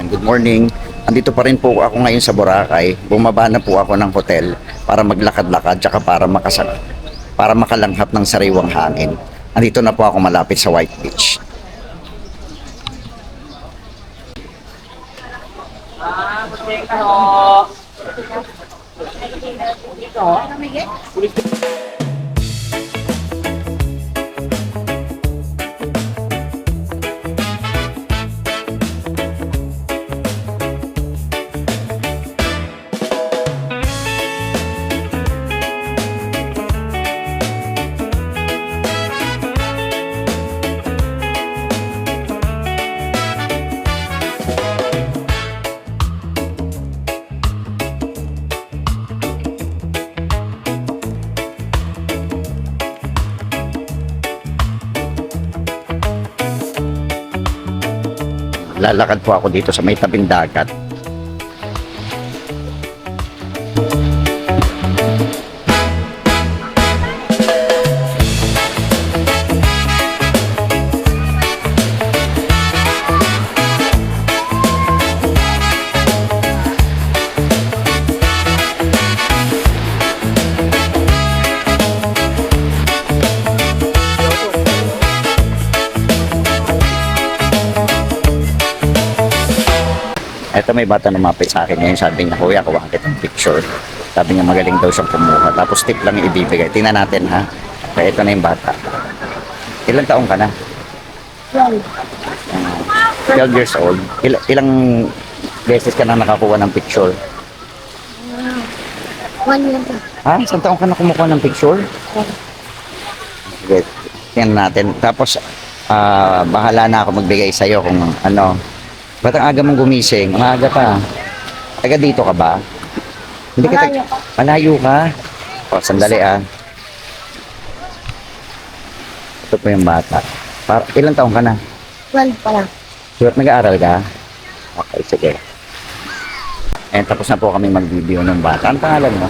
Good morning. Andito pa rin po ako ngayon sa Boracay. Bumaba na po ako ng hotel para maglakad-lakad tsaka para makalanghap ng sariwang hangin. Andito na po ako malapit sa White Beach. Lalakad po ako dito sa may tabing dagat. Ito may bata lumapit sa akin ngayon, sabi niya, kuya, kuha kitang picture. Sabi niya magaling daw siyang kumuha. Tapos tip lang yung ibibigay. Tingnan natin ha. Kaya ito na yung bata. Ilang taong ka na? 12. 12 years old. Ilang beses ka na nakakuha ng picture? 1 year na. Ha? Isang taong ka na kumukuha ng picture? Sige, tingnan natin. Tapos, bahala na ako magbigay sa'yo kung ano. Ba't ang aga mong gumising? Ang aga pa. Taga dito ka ba? Hindi ka Malayo ka. Malayo ka? O, sandali ah. Ito po yung bata. Ilang taong ka na? 12 pa lang. Sure, nag-aaral ka? Okay, sige. Eh, tapos na po kami mag-video ng bata. Ang pangalan mo?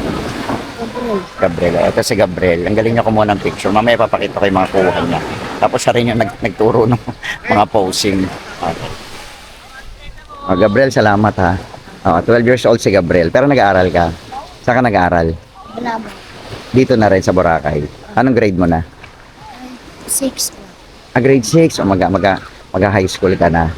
Gabriel. Ito si Gabriel. Ang galing niya kumuha ng picture. Mamaya papakita ko yung mga kuha niya. Tapos siya rin yung nagturo ng mga posing. Okay. Gabriel, salamat ha. 12 years old si Gabriel. Pero nag-aaral ka? Saan ka nag-aaral? Wala mo. Dito na rin sa Boracay. Anong grade mo na? 6 pa. Grade 6. O mag-high school ka na.